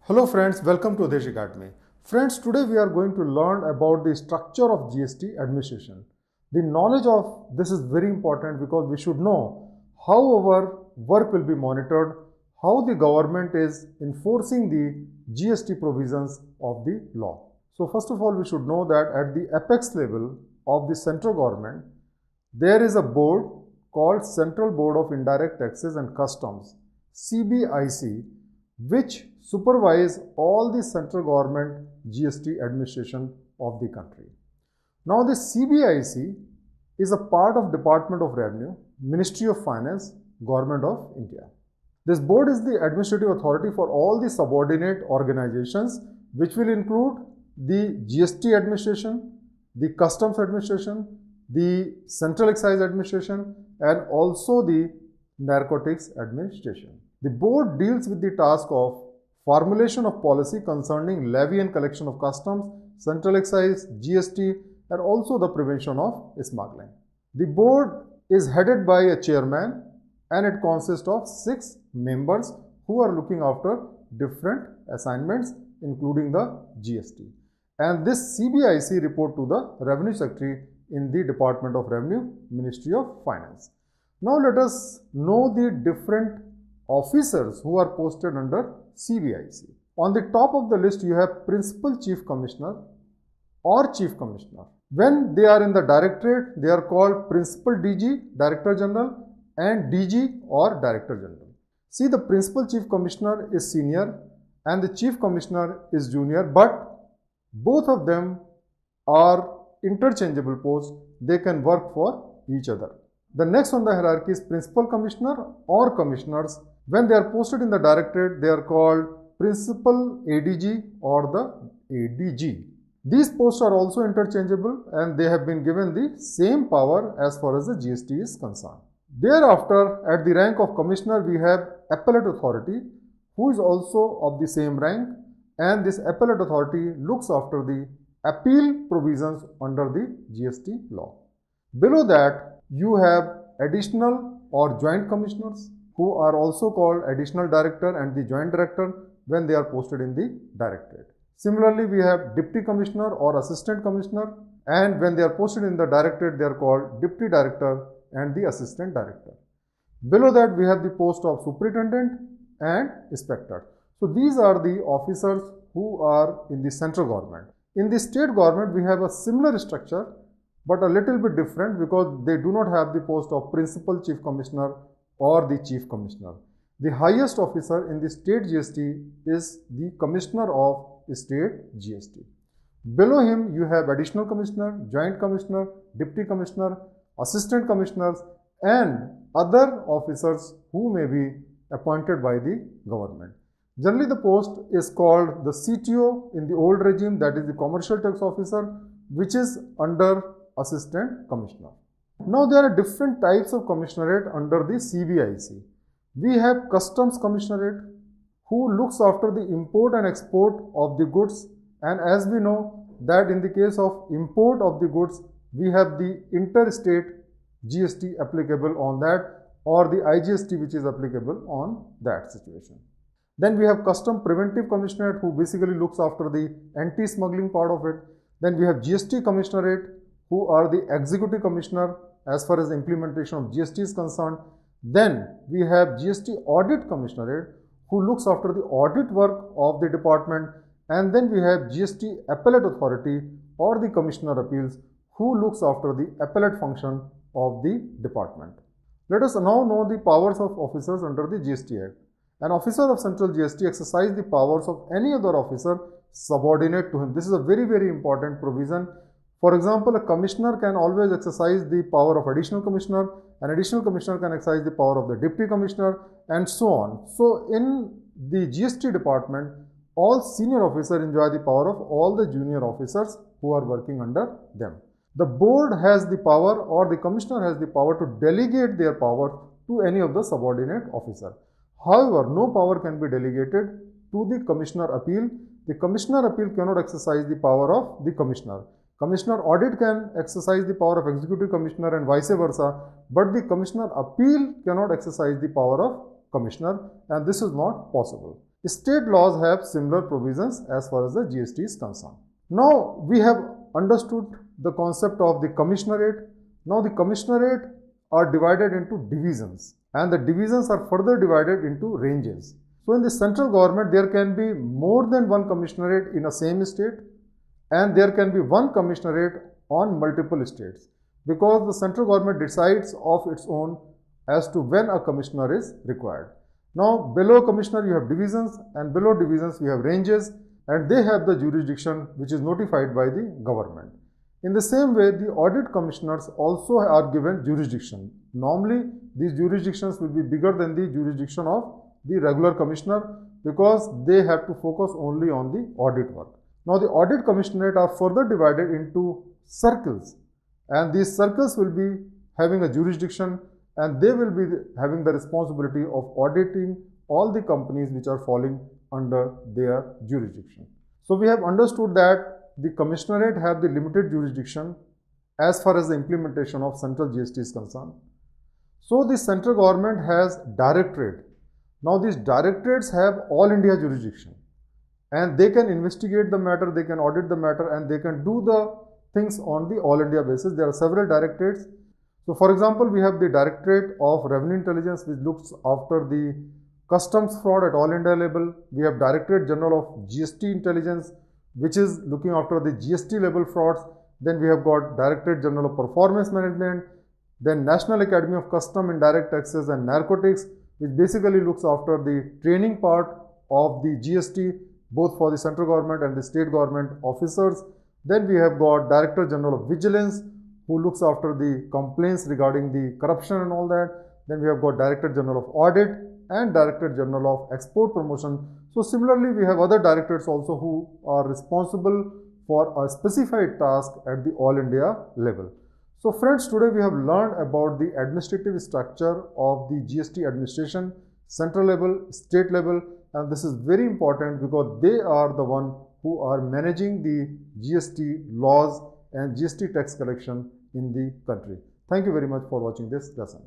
Hello friends, welcome to Awdhesh Academy. Friends, today we are going to learn about the structure of GST administration. The knowledge of this is very important because we should know how our work will be monitored, how the government is enforcing the GST provisions of the law. So first of all, we should know that at the apex level of the central government, there is a board called Central Board of Indirect Taxes and Customs, CBIC, which supervise all the central government GST administration of the country. Now the CBIC is a part of Department of Revenue, Ministry of Finance, Government of India. This board is the administrative authority for all the subordinate organizations, which will include the GST administration, the customs administration, the central excise administration, and also the narcotics administration. The board deals with the task of formulation of policy concerning levy and collection of customs, central excise, GST, and also the prevention of smuggling. The board is headed by a chairman and it consists of 6 members who are looking after different assignments including the GST. And this CBIC report to the Revenue Secretary in the Department of Revenue, Ministry of Finance. Now let us know the different officers who are posted under CBIC. On the top of the list, you have Principal Chief Commissioner or Chief Commissioner. When they are in the directorate, they are called Principal DG, Director General, and DG or Director General. See, the Principal Chief Commissioner is senior and the Chief Commissioner is junior, but both of them are interchangeable posts. They can work for each other. The next on the hierarchy is Principal Commissioner or Commissioners. When they are posted in the directorate, they are called Principal ADG or the ADG. These posts are also interchangeable and they have been given the same power as far as the GST is concerned. Thereafter, at the rank of Commissioner, we have Appellate Authority, who is also of the same rank, and this Appellate Authority looks after the appeal provisions under the GST law. Below that, you have Additional or Joint Commissioners, who are also called Additional Director and the Joint Director when they are posted in the Directorate. Similarly, we have Deputy Commissioner or Assistant Commissioner, and when they are posted in the Directorate, they are called Deputy Director and the Assistant Director. Below that, we have the post of Superintendent and Inspector. So these are the officers who are in the central government. In the state government, we have a similar structure, but a little bit different because they do not have the post of Principal Chief Commissioner or the Chief Commissioner. The highest officer in the state GST is the Commissioner of State GST. Below him, you have Additional Commissioner, Joint Commissioner, Deputy Commissioner, Assistant Commissioners, and other officers who may be appointed by the government. Generally, the post is called the CTO in the old regime, that is the Commercial Tax Officer, which is under Assistant Commissioner. Now, there are different types of commissionerate under the CBIC. We have Customs Commissionerate, who looks after the import and export of the goods, and as we know that in the case of import of the goods, we have the interstate GST applicable on that or the IGST which is applicable on that situation. Then we have Custom Preventive Commissionerate, who basically looks after the anti-smuggling part of it. Then we have GST Commissionerate, who are the Executive Commissioner as far as the implementation of GST is concerned. Then we have GST Audit Commissionerate, who looks after the audit work of the department. And then we have GST Appellate Authority or the Commissioner Appeals, who looks after the appellate function of the department. Let us now know the powers of officers under the GST Act. An officer of central GST exercises the powers of any other officer subordinate to him. This is a very, very important provision. For example, a commissioner can always exercise the power of additional commissioner, an additional commissioner can exercise the power of the deputy commissioner, and so on. So in the GST department, all senior officers enjoy the power of all the junior officers who are working under them. The board has the power, or the commissioner has the power to delegate their power to any of the subordinate officer. However, no power can be delegated to the Commissioner Appeal. The Commissioner Appeal cannot exercise the power of the Commissioner. Commissioner Audit can exercise the power of Executive Commissioner and vice versa, but the Commissioner Appeal cannot exercise the power of Commissioner, and this is not possible. State laws have similar provisions as far as the GST is concerned. Now we have understood the concept of the commissionerate. Now the commissionerate are divided into divisions, and the divisions are further divided into ranges. So in the central government, there can be more than one commissionerate in a same state, and there can be one commissionerate on multiple states, because the central government decides of its own as to when a commissioner is required. Now below commissioner you have divisions, and below divisions we have ranges, and they have the jurisdiction which is notified by the government. In the same way, the audit commissioners also are given jurisdiction. Normally these jurisdictions will be bigger than the jurisdiction of the regular commissioner, because they have to focus only on the audit work. Now the audit commissionerate are further divided into circles, and these circles will be having a jurisdiction, and they will be having the responsibility of auditing all the companies which are falling under their jurisdiction. So we have understood that the commissionerate have the limited jurisdiction as far as the implementation of central GST is concerned. So the central government has directorate. Now these directorates have all India jurisdiction, and they can investigate the matter, they can audit the matter, and they can do the things on the all India basis. There are several directorates. So for example, we have the Directorate of Revenue Intelligence, which looks after the customs fraud at all India level. We have Directorate General of GST Intelligence, which is looking after the GST level frauds. Then we have got Directorate General of Performance Management, then National Academy of Custom, Indirect Taxes and Narcotics, which basically looks after the training part of the GST, both for the central government and the state government officers. Then we have got Director General of Vigilance, who looks after the complaints regarding the corruption and all that. Then we have got Director General of Audit and Director General of Export Promotion. So similarly, we have other directorates also who are responsible for a specified task at the all India level. So friends, today we have learned about the administrative structure of the GST administration, central level, state level, and this is very important because they are the one who are managing the GST laws and GST tax collection in the country. Thank you very much for watching this lesson.